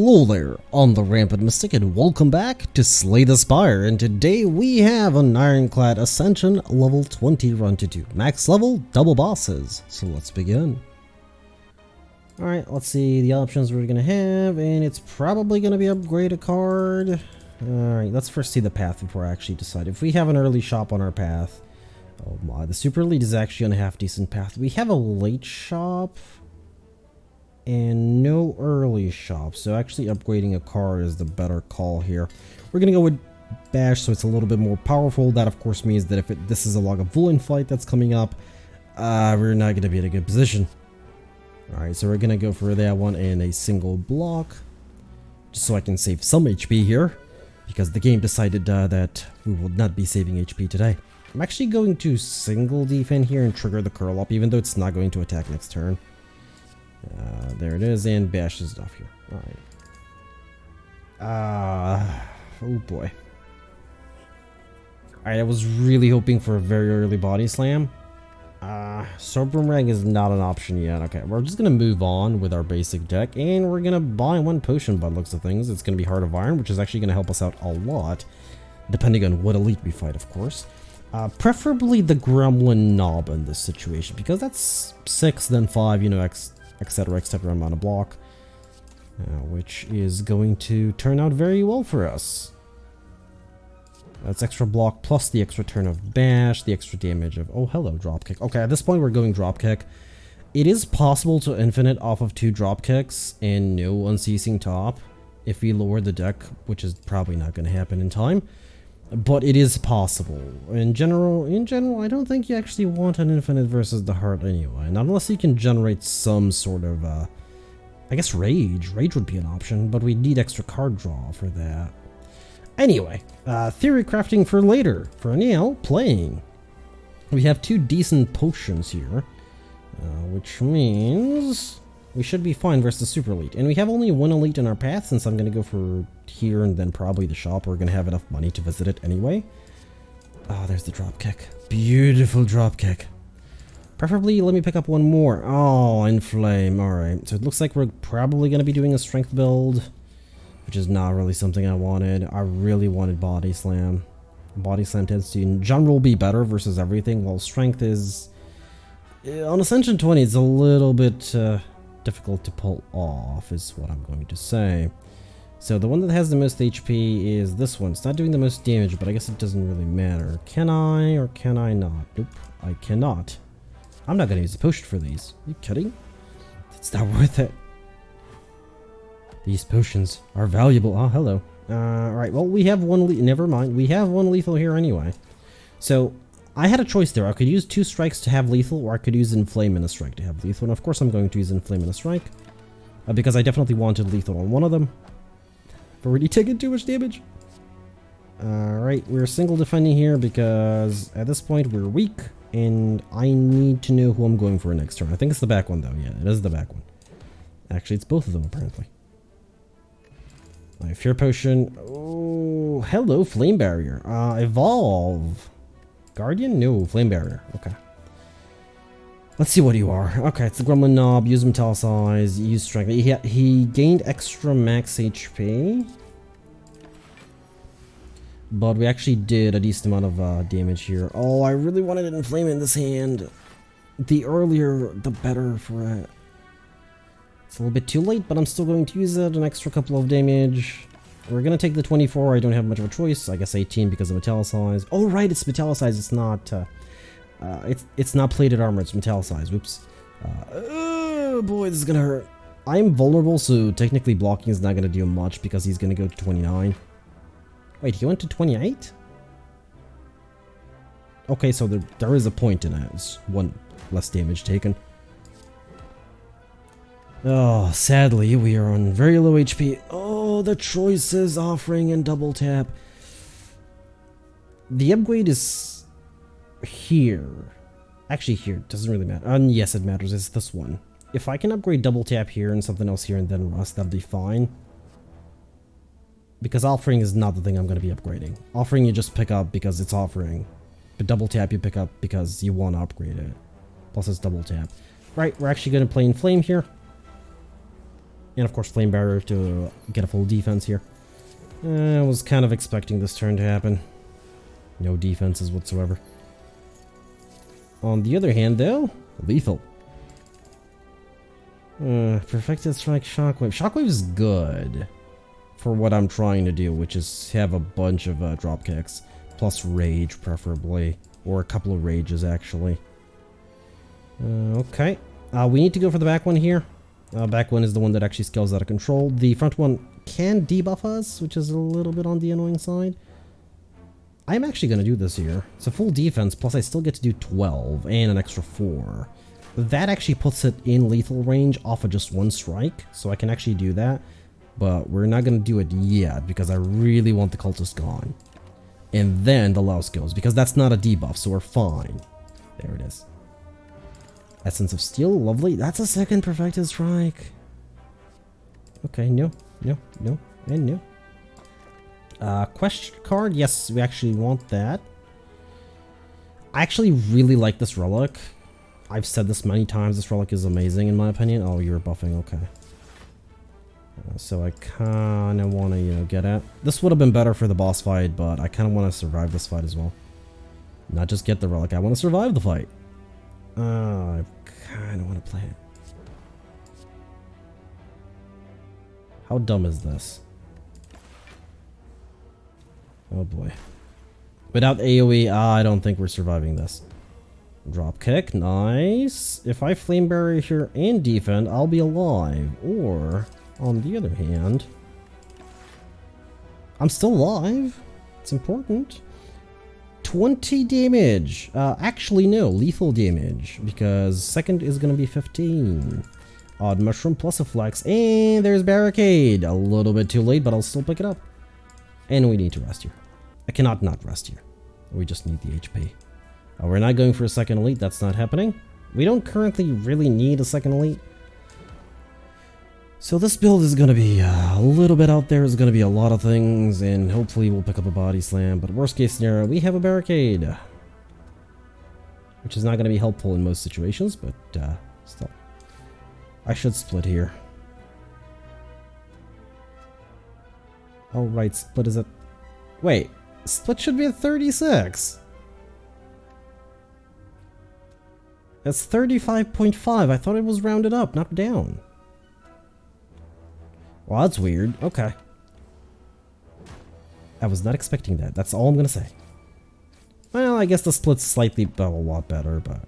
Hello there, I'm the Rampant Mystic and welcome back to Slay the Spire, and today we have an Ironclad Ascension level 20 run to do. Max level, double bosses, so let's begin. Alright, let's see the options we're gonna have, and it's probably gonna be upgrade a card. Alright, let's first see the path before I actually decide. If we have an early shop on our path, oh my, the Super Elite is actually on a half decent path. We have a late shop and no early shop, so actually upgrading a card is the better call here. We're gonna go with Bash, so it's a little bit more powerful. That of course means that if this is a Lagavulin fight that's coming up, we're not gonna be in a good position. Alright, so we're gonna go for that one in a single block, just so I can save some HP here, because the game decided that we will not be saving HP today. I'm actually going to single defend here and trigger the curl up, even though it's not going to attack next turn. There it is, and Bash is off here. Alright. Oh boy. Alright, I was really hoping for a very early body slam. So Boomerang is not an option yet. Okay, we're just gonna move on with our basic deck, and we're gonna buy one potion by the looks of things. It's gonna be Heart of Iron, which is actually gonna help us out a lot, depending on what elite we fight, of course. Preferably the Gremlin Knob in this situation, because that's 6, then 5, you know, etc amount of block, which is going to turn out very well for us. That's extra block plus the extra turn of Bash, the extra damage of, oh hello, dropkick. Okay, at this point we're going dropkick. It is possible to infinite off of 2 dropkicks and no unceasing top if we lower the deck, which is probably not going to happen in time, but it is possible. In general, I don't think you actually want an infinite versus the heart anyway, not unless you can generate some sort of, I guess rage. Rage would be an option, but we need extra card draw for that. Anyway, theory crafting for later. For now, playing. We have 2 decent potions here, which means we should be fine versus Super Elite. And we have only 1 Elite in our path, since I'm going to go for here and then probably the shop. We're going to have enough money to visit it anyway. Ah, there's the dropkick. Beautiful dropkick. Preferably, let me pick up 1 more. Oh, Inflame. Alright, so it looks like we're probably going to be doing a strength build, which is not really something I wanted. I really wanted Body Slam. Body Slam tends to, in general, be better versus everything, while strength is, on Ascension 20, it's a little bit difficult to pull off, is what I'm going to say. So the one that has the most HP is this one. It's not doing the most damage, but I guess it doesn't really matter. Can I or can I not? Nope, I cannot. I'm not going to use a potion for these. Are you kidding? It's not worth it. These potions are valuable. Oh, hello. Alright, well, we have 1 never mind. We have 1 lethal here anyway. So I had a choice there. I could use 2 strikes to have lethal, or I could use Inflame and a strike to have lethal. And of course I'm going to use Inflame and a strike, because I definitely wanted lethal on one of them. I've already taken too much damage. Alright, we're single defending here because at this point we're weak, and I need to know who I'm going for next turn. I think it's the back one though. Yeah, it is the back one. Actually, it's both of them apparently. Fear Potion. Oh, hello, Flame Barrier. Evolve. Guardian? No, Flame Barrier. Okay. Let's see what you are. Okay, it's the Gremlin Knob. Use Metallicize. Use Strength. He gained extra max HP, but we actually did a decent amount of damage here. Oh, I really wanted an Inflame in this hand. The earlier, the better for it. It's a little bit too late, but I'm still going to use it. An extra couple of damage. We're going to take the 24. I don't have much of a choice. I guess 18 because of Metallicize. Oh, right, it's Metallicize. It's not... it's not plated armor, it's Metallicize. Whoops. Oh boy, this is gonna hurt. I'm vulnerable, so technically blocking is not gonna do much because he's gonna go to 29. Wait, he went to 28? Okay, so there is a point in that. It's 1 less damage taken. Oh, sadly, we are on very low HP. Oh, the choices, offering and double tap. The upgrade is here. Actually here, doesn't really matter. And yes, it matters, it's this one. If I can upgrade double tap here and something else here and then rust, that'd be fine. Because offering is not the thing I'm going to be upgrading. Offering you just pick up because it's offering. But double tap you pick up because you want to upgrade it. Plus it's double tap. Right, we're actually going to play Inflame here. And of course Flame Barrier to get a full defense here. I was kind of expecting this turn to happen. No defenses whatsoever. On the other hand though, lethal. Perfected Strike, Shockwave. Shockwave is good for what I'm trying to do, which is have a bunch of drop kicks. Plus Rage preferably. Or a couple of Rages actually. Okay. We need to go for the back one here. Back one is the one that actually scales out of control. The front one can debuff us, which is a little bit on the annoying side. I'm actually going to do this here. It's a full defense, plus I still get to do 12 and an extra 4. That actually puts it in lethal range off of just one strike, so I can actually do that. But we're not going to do it yet, because I really want the cultist gone. And then the louse goes, because that's not a debuff, so we're fine. There it is. Essence of Steel, lovely. That's a second Perfected Strike. Okay, no, and no. Question card, yes, we actually want that. I actually really like this relic. I've said this many times, this relic is amazing in my opinion. Oh, you're buffing, okay. So I kind of want to, you know, get at. This would have been better for the boss fight, but I kind of want to survive this fight as well. Not just get the relic, I want to survive the fight. I kind of want to play it. How dumb is this? Oh boy. Without AoE, I don't think we're surviving this. Drop kick, nice. If I Flame Barrier here and defend, I'll be alive. Or, on the other hand, I'm still alive. It's important. 20 damage. Actually, no, lethal damage. Because second is going to be 15. Odd Mushroom plus a flex. And there's Barricade. A little bit too late, but I'll still pick it up. And we need to rest here. I cannot not rest here. We just need the HP. We're not going for a second elite. That's not happening. We don't currently really need a second elite. So this build is going to be a little bit out there. It's going to be a lot of things. And hopefully we'll pick up a body slam. But worst case scenario, we have a barricade. Which is not going to be helpful in most situations. But still. I should split here. Oh, right. Split is at... Wait. Split should be at 36. That's 35.5. I thought it was rounded up, not down. Well, that's weird. Okay. I was not expecting that. That's all I'm going to say. Well, I guess the split's slightly a lot better, but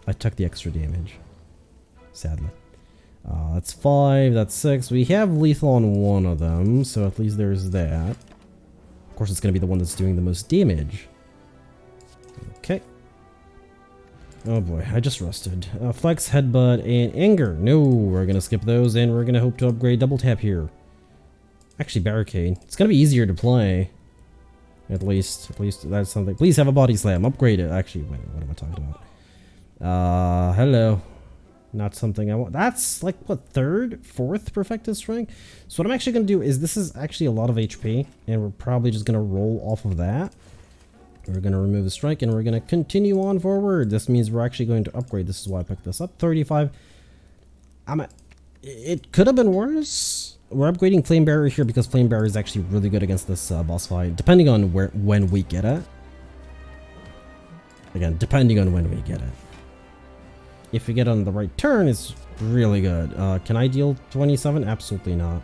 I took the extra damage. Sadly. That's 5, that's 6. We have lethal on one of them, so at least there's that. Of course, it's going to be the one that's doing the most damage. Okay. Oh boy, I just rusted. Flex, Headbutt, and Anger. No, we're going to skip those, and we're going to hope to upgrade Double Tap here. Actually, Barricade. It's going to be easier to play. At least that's something. Please have a Body Slam. Upgrade it. Actually, wait, what am I talking about? Hello. Not something I want. That's like, what, third? Fourth Perfected Strike? So what I'm actually going to do is, this is actually a lot of HP, and we're probably just going to roll off of that. We're going to remove the strike, and we're going to continue on forward. This means we're actually going to upgrade. This is why I picked this up. 35. It could have been worse. We're upgrading Flame Barrier here because Flame Barrier is actually really good against this boss fight, depending on when we get it. Again, depending on when we get it. If we get on the right turn, it's really good. Can I deal 27? Absolutely not.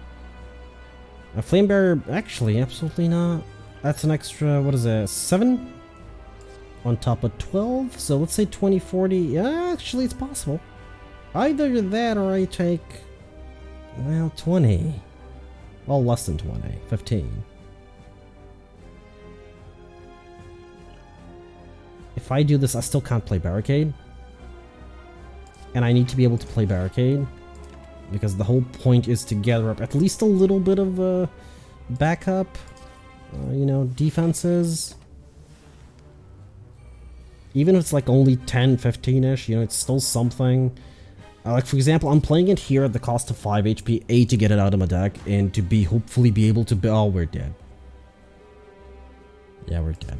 A Flame Barrier, actually, absolutely not. That's an extra, what is it, 7? On top of 12? So let's say 20, 40. Yeah, actually, it's possible. Either that or I take, well, 20. Well, less than 20. 15. If I do this, I still can't play Barricade. And I need to be able to play Barricade. Because the whole point is to gather up at least a little bit of backup. You know, defenses. Even if it's like only 10, 15-ish, you know, it's still something. Like, for example, I'm playing it here at the cost of 5 HP, A, to get it out of my deck, and to be, hopefully be able to be... Oh, we're dead. Yeah, we're dead.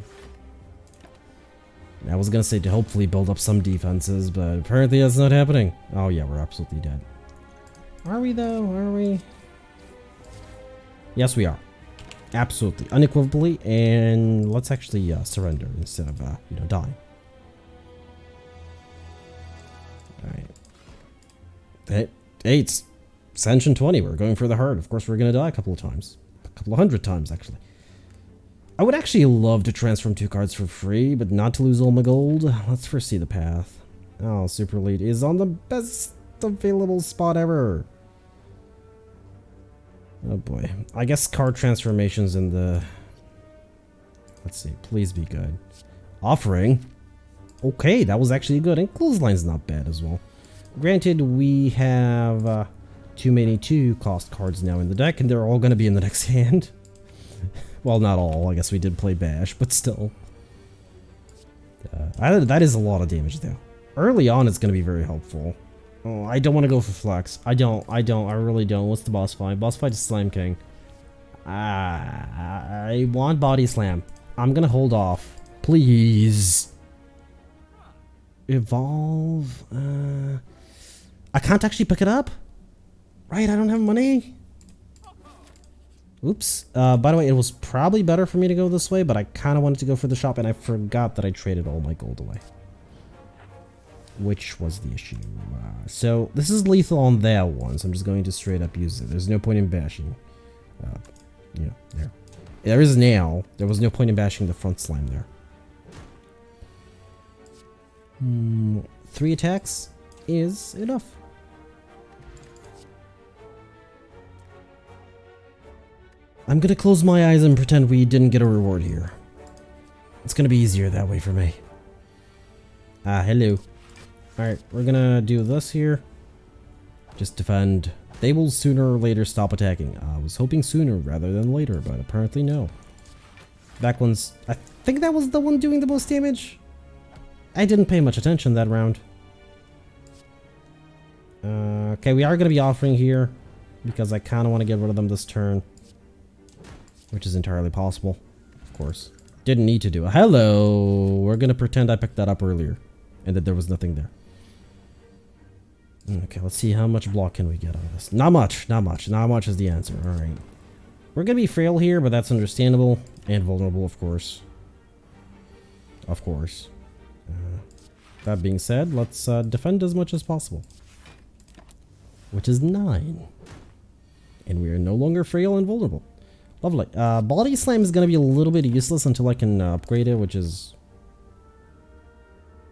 I was gonna say to hopefully build up some defenses, but apparently that's not happening. Oh yeah, we're absolutely dead. Are we though? Are we? Yes, we are. Absolutely, unequivocally, and let's actually surrender instead of die. All right. Hey, it's Ascension 20. We're going for the herd. Of course, we're gonna die a couple of times, a couple of hundred times actually. I would actually love to transform 2 cards for free, but not to lose all my gold. Let's first see the path. Oh, Super Elite is on the best available spot ever. Oh boy. I guess card transformations in the... Let's see. Please be good. Offering. Okay, that was actually good. And Clothesline's not bad as well. Granted, we have too many 2-cost cards now in the deck, and they're all going to be in the next hand. Well, not all. I guess we did play Bash, but still. That is a lot of damage, though. Early on, it's going to be very helpful. Oh, I don't want to go for Flex. I really don't. What's the boss fight? Boss fight is Slime King. I want Body Slam. I'm going to hold off. Please. Evolve. I can't actually pick it up? Right, I don't have money. Oops. By the way, it was probably better for me to go this way, but I kind of wanted to go for the shop, and I forgot that I traded all my gold away. Which was the issue. So, this is lethal on that one, so I'm just going to straight up use it. There's no point in bashing. Yeah, there. There is now. There was no point in bashing the front slime there. 3 attacks is enough. I'm gonna close my eyes and pretend we didn't get a reward here. It's gonna be easier that way for me. Hello. Alright, we're gonna do this here. Just defend. They will sooner or later stop attacking. I was hoping sooner rather than later, but apparently no. Back one's... I think that was the one doing the most damage. I didn't pay much attention that round. Okay, we are gonna be offering here because I kind of want to get rid of them this turn. Which is entirely possible, of course. Didn't need to do it. Hello! We're gonna pretend I picked that up earlier. And that there was nothing there. Okay, let's see how much block can we get out of this. Not much, not much. Not much is the answer. Alright. We're gonna be frail here, but that's understandable. And vulnerable, of course. Of course. That being said, let's defend as much as possible. Which is 9. And we are no longer frail and vulnerable. Lovely. Body Slam is going to be a little bit useless until I can upgrade it, which is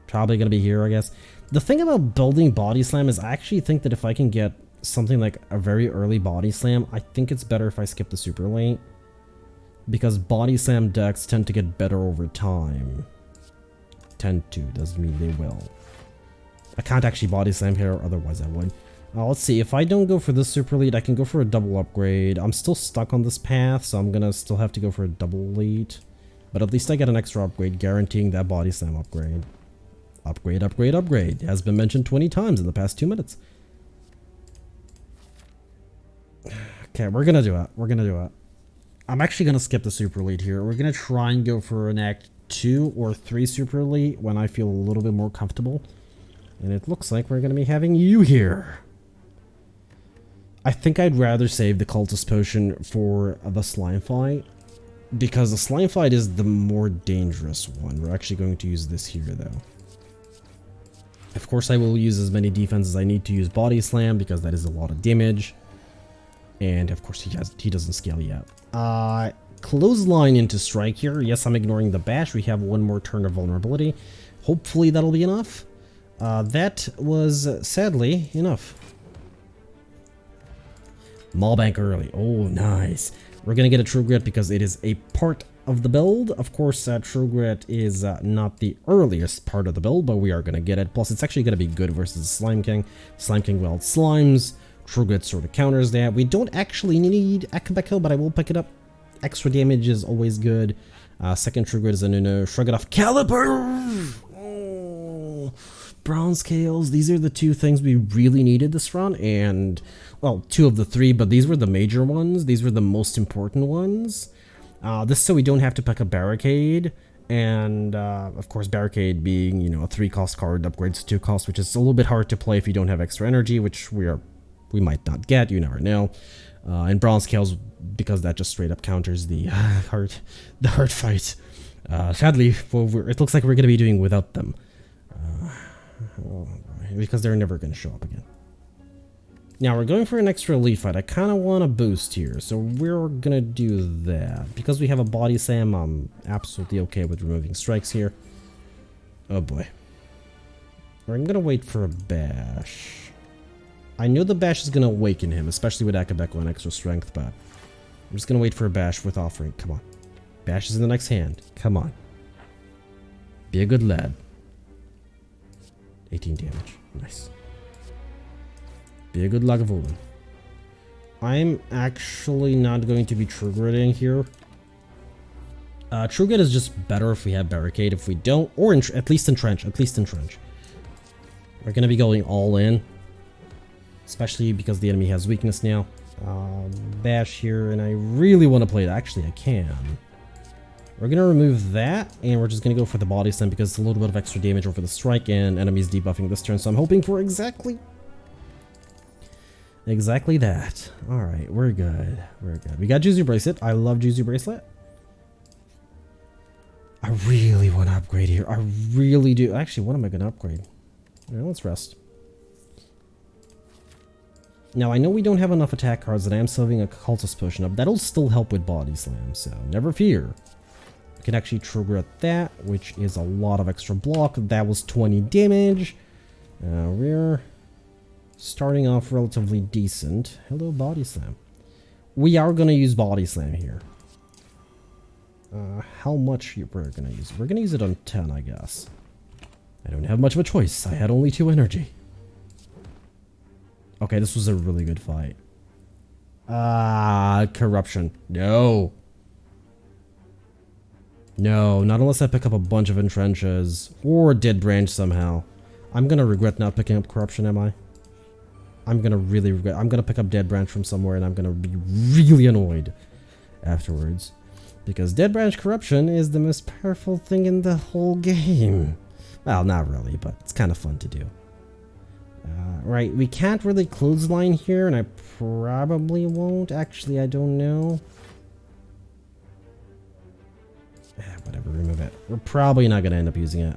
probably going to be here, I guess. The thing about building Body Slam is I actually think that if I can get something like a very early Body Slam, I think it's better if I skip the super late. Because Body Slam decks tend to get better over time. Tend to, doesn't mean they will. I can't actually Body Slam here, otherwise I would. Let's see, if I don't go for this super lead, I can go for a double upgrade. I'm still stuck on this path, so I'm gonna still have to go for a double lead. But at least I get an extra upgrade, guaranteeing that Body Slam upgrade. Upgrade, upgrade, upgrade. It has been mentioned 20 times in the past 2 minutes. Okay, we're gonna do it. We're gonna do it. I'm actually gonna skip the super lead here. We're gonna try and go for an Act 2 or 3 super lead when I feel a little bit more comfortable. And it looks like we're gonna be having you here. I think I'd rather save the Cultist Potion for the Slime Fight, because the Slime Fight is the more dangerous one. We're actually going to use this here, though. Of course, I will use as many defense as I need to use Body Slam, because that is a lot of damage. And, of course, he doesn't scale yet. Clothesline into Strike here. Yes, I'm ignoring the Bash. We have 1 more turn of Vulnerability. Hopefully, that'll be enough. That was, sadly, enough. Maul Bank early. Oh, nice. We're going to get a True Grit because it is a part of the build. Of course, True Grit is not the earliest part of the build, but we are going to get it. Plus, it's actually going to be good versus Slime King. Slime King wild slimes. True Grit sort of counters that. We don't actually need Akabeko, but I will pick it up. Extra damage is always good. Second True Grit is a no-no. Shrug it off. Caliper! Oh, Brown Scales. These are the 2 things we really needed this run, and... well, 2 of the 3, but these were the major ones. These were the most important ones. This so we don't have to pick a Barricade. And, of course, Barricade being, you know, a 3-cost card upgrades to 2 cost, which is a little bit hard to play if you don't have extra energy, which we are we might not get, you never know. And bronze scales, because that just straight up counters the heart fight. Sadly, it looks like we're going to be doing without them. Because they're never going to show up again. Now, we're going for an extra elite fight. I kind of want a boost here, so we're going to do that. Because we have a body slam, I'm absolutely okay with removing strikes here. Oh boy. I'm going to wait for a bash. I know the bash is going to awaken him, especially with Akabeko and extra strength, but I'm just going to wait for a bash with offering. Come on. Bash is in the next hand. Come on. Be a good lad. 18 damage. Nice. Be a good Lagavulin. I'm actually not going to be true gritting here. True grit is just better if we have barricade. If we don't, or at least entrench. At least entrench. We're going to be going all in. Especially because the enemy has weakness now. Bash here, and I really want to play it. Actually, I can. We're going to remove that, and we're just going to go for the body slam because it's a little bit of extra damage over the strike, and enemies debuffing this turn, so I'm hoping for exactly that. Alright, we're good. We're good. We got Juzu Bracelet. I love Juzu Bracelet. I really want to upgrade here. I really do. Actually, what am I going to upgrade? Alright, let's rest. Now, I know we don't have enough attack cards, and I am saving a Cultist Potion up. That'll still help with Body Slam, so never fear. We can actually trigger at that, which is a lot of extra block. That was 20 damage. We're starting off relatively decent. Hello, Body Slam. We are going to use Body Slam here. How much we're going to use? We're going to use it on 10, I guess. I don't have much of a choice. I had only 2 energy. Okay, this was a really good fight. Corruption. No. No, not unless I pick up a bunch of entrenches. Or a dead branch somehow. I'm gonna regret not picking up corruption, am I? I'm gonna really regret. I'm gonna pick up dead branch from somewhere and I'm gonna be really annoyed afterwards. Because dead branch corruption is the most powerful thing in the whole game. Well, not really, but it's kind of fun to do. Right, we can't really clothesline here, and I probably won't. Actually, I don't know. Whatever, remove it. We're probably not going to end up using it.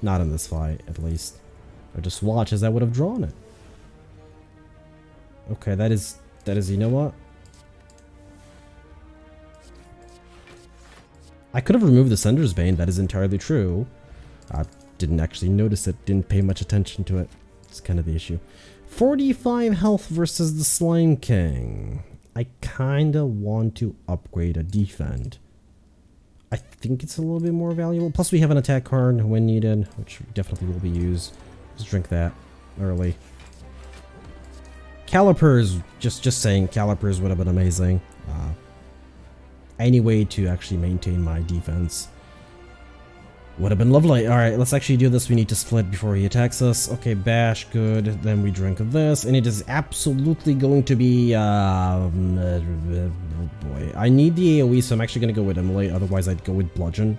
Not in this fight, at least. Or just watch as I would have drawn it. Okay, that is, you know what? I could have removed the Sender's Bane, that is entirely true. I didn't actually notice it, didn't pay much attention to it. It's kind of the issue. 45 health versus the Slime King. I kind of want to upgrade a defend. I think it's a little bit more valuable. Plus we have an attack card when needed, which definitely will be used. Just drink that early. Calipers, just saying, Calipers would have been amazing. Any way to actually maintain my defense would have been lovely. Alright, let's actually do this. We need to split before he attacks us. Okay, bash, good. Then we drink this, and it is absolutely going to be, oh boy. I need the AoE, so I'm actually going to go with Immolate, otherwise I'd go with Bludgeon.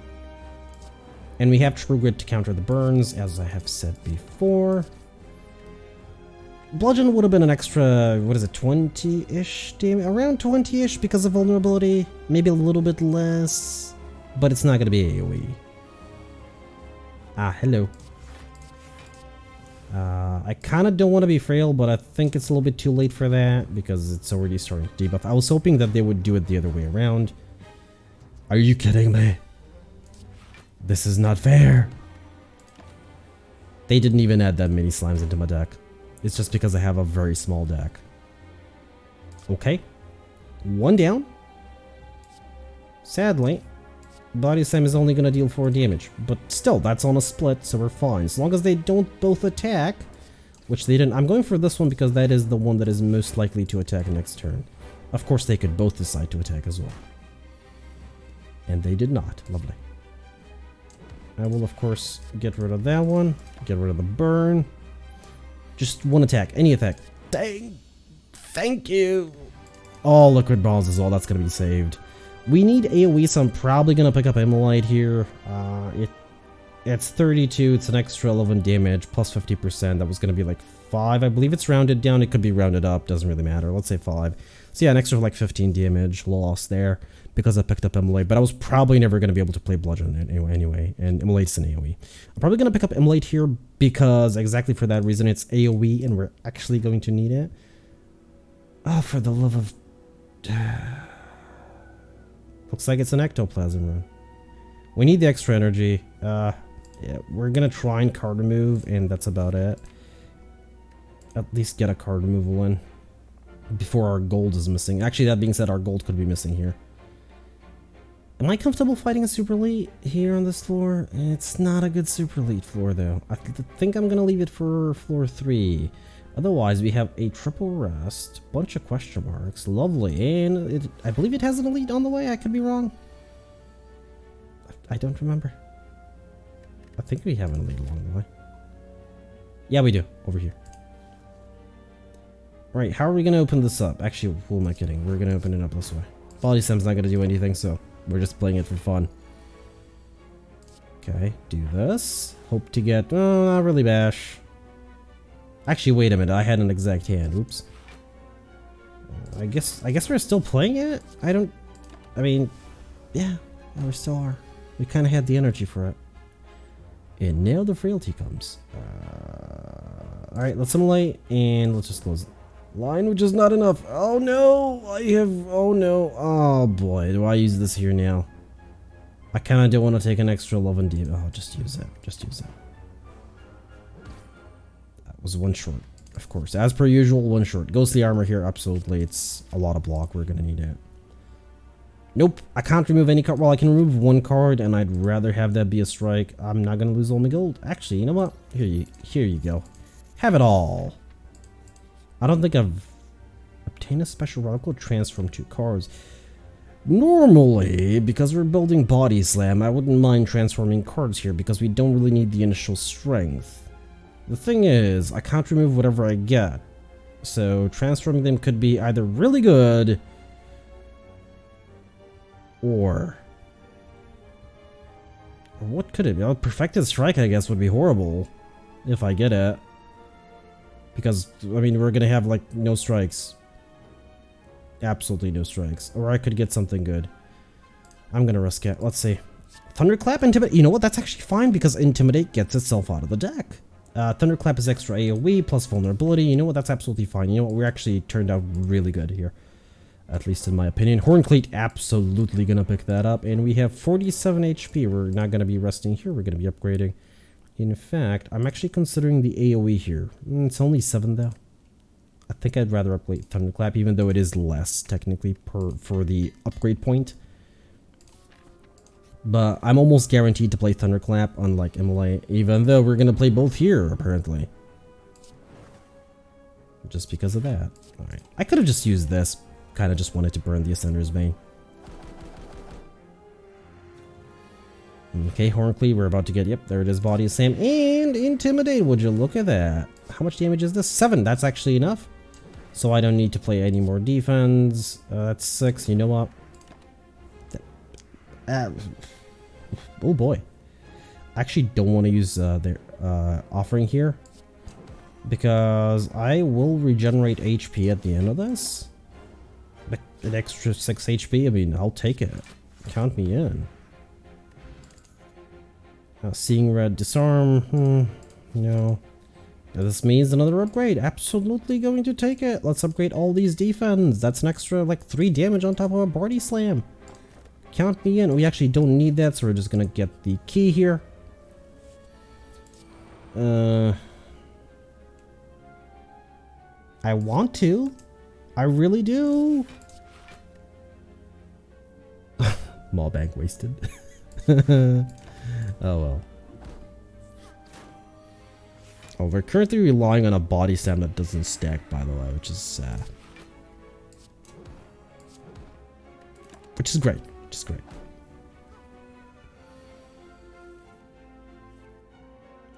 And we have True Grit to counter the burns, as I have said before. Bludgeon would have been an extra, what is it, 20-ish damage? Around 20-ish because of vulnerability. Maybe a little bit less, but it's not going to be AoE. Hello. I kind of don't want to be frail, but I think it's a little bit too late for that because it's already starting to debuff. I was hoping that they would do it the other way around. Are you kidding me? This is not fair. They didn't even add that many slimes into my deck. It's just because I have a very small deck. Okay. 1 down. Sadly, Body Slam is only going to deal 4 damage, but still, that's on a split, so we're fine. As long as they don't both attack, which they didn't. I'm going for this one because that is the one that is most likely to attack next turn. Of course, they could both decide to attack as well. And they did not. Lovely. I will, of course, get rid of that one. Get rid of the burn. Just one attack. Any attack. Dang! Thank you! Oh, Liquid Balls as well. That's going to be saved. We need AoE, so I'm probably going to pick up Immolate here. It's 32, it's an extra 11 damage, plus 50%. That was going to be like 5. I believe it's rounded down. It could be rounded up. Doesn't really matter. Let's say 5. So yeah, an extra like 15 damage loss there because I picked up Immolate. But I was probably never going to be able to play Bludgeon anyway. And Immolate's an AoE. I'm probably going to pick up Immolate here because exactly for that reason it's AoE and we're actually going to need it. Oh, for the love of... Looks like it's an Ectoplasm rune. We need the extra energy. Yeah, we're gonna try and card remove, and that's about it. At least get a card removal in before our gold is missing. Actually, that being said, our gold could be missing here. Am I comfortable fighting a super elite here on this floor? It's not a good super elite floor, though. I think I'm gonna leave it for floor 3. Otherwise, we have a triple rest, bunch of question marks, lovely, and I believe it has an elite on the way. I could be wrong. I don't remember. I think we have an elite along the way. Yeah, we do. Over here. Alright, how are we going to open this up? Actually, who am I kidding? We're going to open it up this way. Body Slam's not going to do anything, so we're just playing it for fun. Okay, do this. Hope to get... Oh, not really bash. Actually, wait a minute. I had an exact hand. Oops. I guess we're still playing it? I mean... Yeah, we still are. We kind of had the energy for it. And now the frailty comes. Alright, let's immolate and let's just close the line, which is not enough. Oh no! Oh no. Oh boy, do I use this here now? I kind of don't want to take an extra 11 D. Oh, just use it. Just use it. That was one short, of course. As per usual, one short. Ghostly armor here, absolutely. It's a lot of block. We're going to need it. Nope, I can't remove any card. Well, I can remove one card, and I'd rather have that be a strike. I'm not gonna lose all my gold. Actually, you know what? Here you go. Have it all. I don't think I've obtained a special radical transform 2 cards. Normally, because we're building Body Slam, I wouldn't mind transforming cards here because we don't really need the initial strength. The thing is, I can't remove whatever I get, so transforming them could be either really good. Or what could it be? Oh, Perfected Strike, I guess, would be horrible if I get it. Because, I mean, we're gonna have, like, no strikes. Absolutely no strikes. Or I could get something good. I'm gonna risk it. Let's see. Thunderclap, Intimidate. You know what? That's actually fine because Intimidate gets itself out of the deck. Thunderclap is extra AoE plus vulnerability. You know what? That's absolutely fine. You know what? We actually turned out really good here. At least in my opinion. Horncleat, absolutely gonna pick that up. And we have 47 HP. We're not gonna be resting here. We're gonna be upgrading. In fact, I'm actually considering the AoE here. It's only 7 though. I think I'd rather upgrade Thunderclap, even though it is less technically for the upgrade point. But I'm almost guaranteed to play Thunderclap, unlike Immolate, even though we're gonna play both here, apparently. Just because of that. Alright. I could have just used this. Kind of just wanted to burn the Ascender's Bane. Okay, Horncleave, we're about to get, yep, there it is, Body Slam, and Intimidate, would you look at that? How much damage is this? 7, that's actually enough. So I don't need to play any more defense. That's 6, you know what? Oh boy. I actually don't want to use their offering here. Because I will regenerate HP at the end of this. An extra 6 HP, I mean, I'll take it. Count me in. Seeing Red, Disarm, no. This means another upgrade. Absolutely going to take it. Let's upgrade all these defense. That's an extra, like, 3 damage on top of a Body Slam. Count me in. We actually don't need that, so we're just gonna get the key here. I want to. I really do. Maw bank wasted. Oh well. Oh, we're currently relying on a Body Slam that doesn't stack, by the way, which is sad. Which is great. Which is great.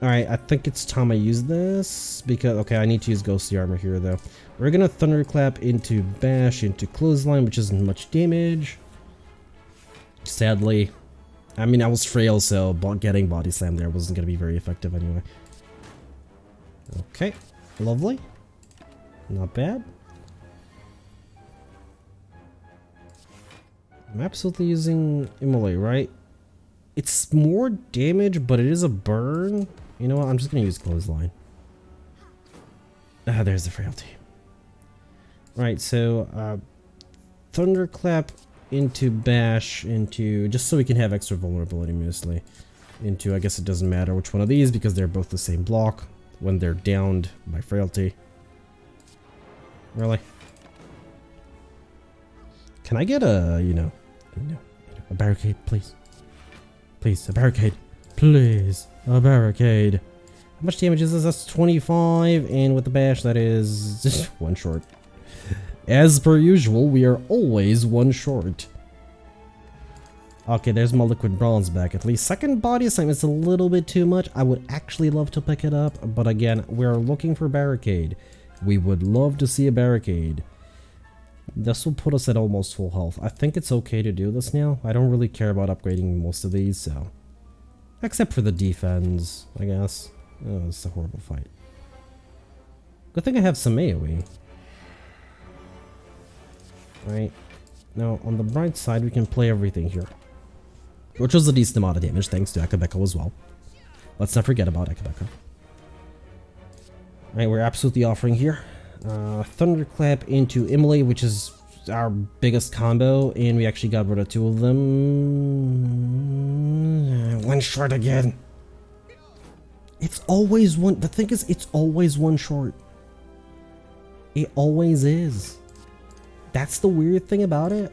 Alright, I think it's time I use this because, okay, I need to use Ghostly Armor here though. We're gonna Thunderclap into Bash, into Clothesline, which isn't much damage. Sadly, I mean, I was frail, so getting body slam there wasn't going to be very effective anyway. Okay, lovely. Not bad. I'm absolutely using Immolate, right? It's more damage, but it is a burn. You know what? I'm just going to use Clothesline. Ah, there's the frailty. Right, so Thunderclap into Bash into, just so we can have extra vulnerability mostly. Into, I guess it doesn't matter which one of these because they're both the same block when they're downed by frailty. Really? Can I get a, a barricade, please? Please, a barricade. Please, a barricade. How much damage is this? That's 25, and with the bash, that is just one short. As per usual, we are always one short. Okay, there's my liquid bronze back at least. Second body slam is a little bit too much. I would actually love to pick it up, but again, we're looking for barricade. We would love to see a barricade. This will put us at almost full health. I think it's okay to do this now. I don't really care about upgrading most of these, so. Except for the defense, I guess. Oh, it's a horrible fight. Good thing I have some AoE. Right. Now, on the bright side, we can play everything here. Which was a decent amount of damage, thanks to Akabeko as well. Let's not forget about Akabeko. Right, we're absolutely offering here. Thunderclap into Immolate, which is our biggest combo, and we actually got rid of two of them. One short again. It's always one. The thing is, it's always one short. It always is. That's the weird thing about it.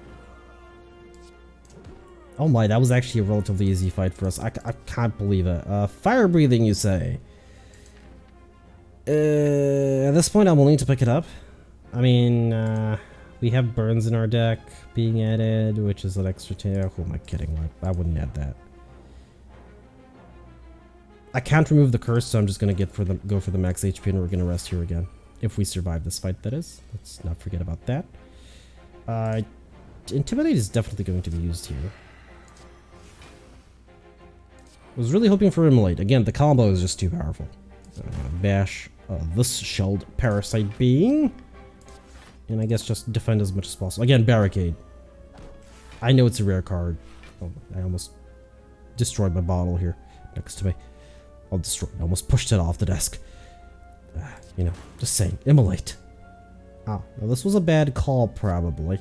Oh my, that was actually a relatively easy fight for us. I can't believe it. Fire breathing, you say? At this point, I'm willing to pick it up. I mean, we have burns in our deck being added, which is an extra 10. Who am I kidding? I wouldn't add that. I can't remove the curse, so I'm just gonna go for the max HP, and we're gonna rest here again. If we survive this fight, that is. Let's not forget about that. Intimidate is definitely going to be used here. I was really hoping for Immolate. Again, the combo is just too powerful. Bash this shelled parasite being. And I guess just defend as much as possible. Again, Barricade. I know it's a rare card. Oh, I almost destroyed my bottle here next to me. I'll destroy it. I almost pushed it off the desk. Just saying. Immolate. Oh, well, this was a bad call, probably.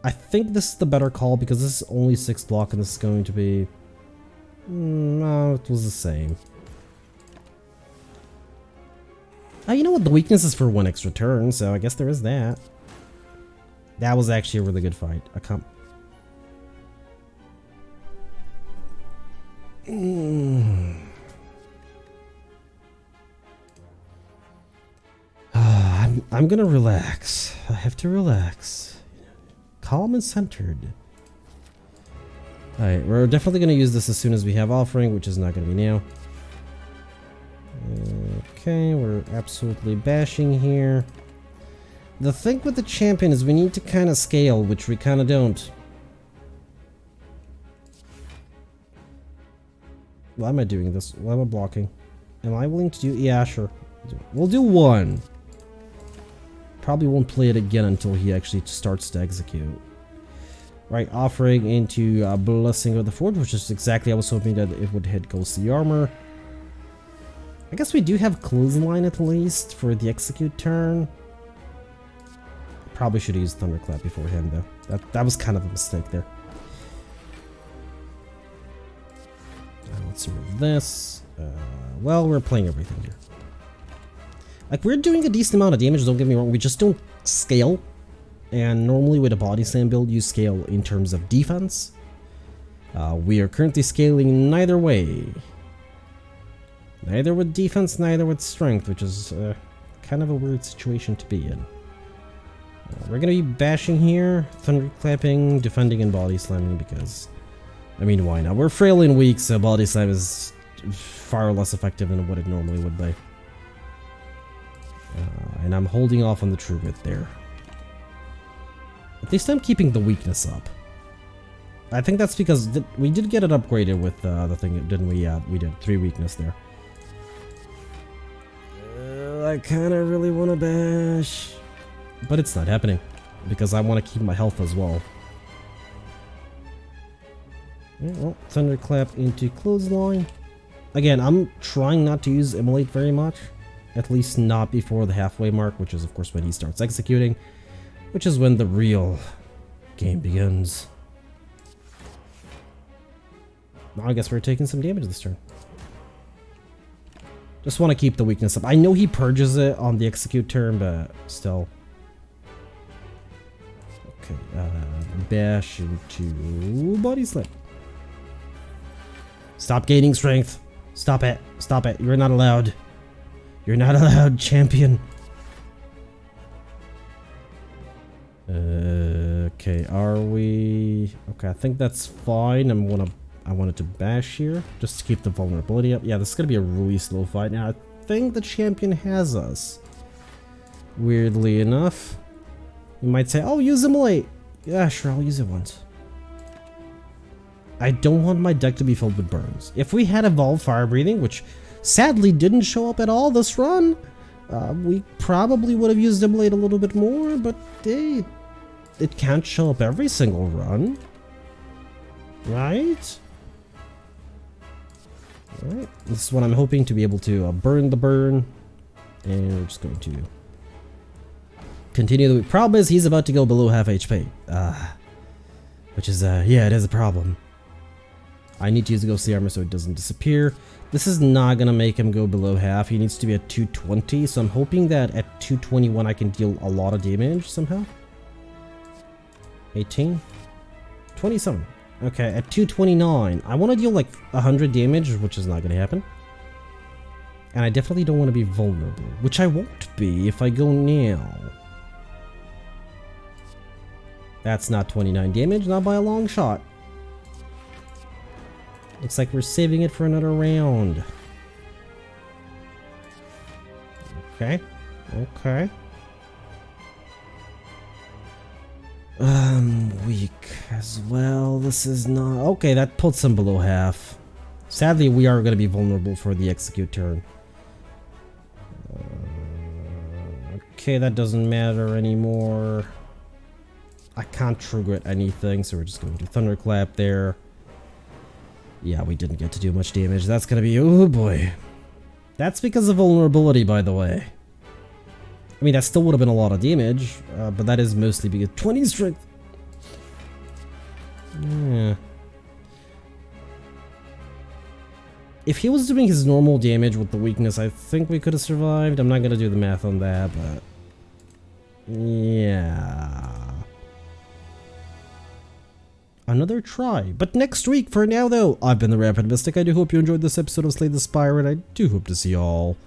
I think this is the better call because this is only 6 block and this is going to be... no, it was the same. You know what? The weakness is for 1 extra turn, so I guess there is that. That was actually a really good fight. I can't... I'm gonna relax. I have to relax. Calm and centered. Alright, we're definitely gonna use this as soon as we have offering, which is not gonna be now. Okay, we're absolutely bashing here. The thing with the champion is we need to kind of scale, which we kind of don't. Why am I doing this? Why am I blocking? Am I willing to do... yeah, sure. We'll do 1. Probably won't play it again until he actually starts to execute. Right, offering into Blessing of the Forge, which is exactly I was hoping that it would hit Ghostly Armor. I guess we do have Clothesline at least for the execute turn. Probably should have used Thunderclap beforehand though. That was kind of a mistake there. Let's remove this. Well, we're playing everything here. Like, we're doing a decent amount of damage, don't get me wrong, we just don't scale. And normally with a body slam build, you scale in terms of defense. We are currently scaling neither way. Neither with defense, neither with strength, which is kind of a weird situation to be in. We're going to be bashing here, thunderclapping, defending, and body slamming because, I mean, why not? We're frail and weak, so body slam is far less effective than what it normally would be. And I'm holding off on the true grit there. At least I'm keeping the weakness up. I think that's because we did get it upgraded with the thing, didn't we? Yeah, we did. 3 weakness there. I kind of really want to bash, but it's not happening because I want to keep my health as well. Yeah, well, thunderclap into clothesline. Again, I'm trying not to use immolate very much, at least not before the halfway mark, which is of course when he starts executing, which is when the real game begins. Now I guess we're taking some damage this turn. Just want to keep the weakness up. I know he purges it on the execute turn, but still. Okay, bash into body slam. Stop gaining strength. Stop it. Stop it. You're not allowed. You're not allowed, champion. Okay, are we... Okay, I think that's fine. I wanted to bash here, just to keep the vulnerability up. Yeah, this is gonna be a really slow fight. Now, I think the champion has us. Weirdly enough. You might say, oh, use immolate. Yeah, sure, I'll use it once. I don't want my deck to be filled with burns. If we had Evolved Fire Breathing, which sadly didn't show up at all this run, we probably would have used immolate a little bit more, but hey, it can't show up every single run. Right? Alright, this is what I'm hoping to be able to burn the burn. And we're just going to continue. The problem is he's about to go below half HP. Which is, yeah, it is a problem. I need to use the ghostly armor so it doesn't disappear. This is not going to make him go below half. He needs to be at 220, so I'm hoping that at 221 I can deal a lot of damage somehow. 18? 27. Okay, at 229, I want to deal like 100 damage, which is not going to happen. And I definitely don't want to be vulnerable, which I won't be if I go now. That's not 29 damage, not by a long shot. Looks like we're saving it for another round. Okay. Okay. Weak as well. This is not... Okay, that puts him below half. Sadly, we are going to be vulnerable for the execute turn. Okay, that doesn't matter anymore. I can't trigger anything, so we're just going to do Thunderclap there. Yeah, we didn't get to do much damage. That's going to be... Oh, boy. That's because of vulnerability, by the way. I mean, that still would have been a lot of damage, but that is mostly because 20 strength. Yeah. If he was doing his normal damage with the weakness, I think we could have survived. I'm not going to do the math on that, but... Yeah. Another try. But next week, for now though, I've been the Rampant Mystic. I do hope you enjoyed this episode of Slay the Spire, and I do hope to see you all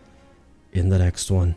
in the next one.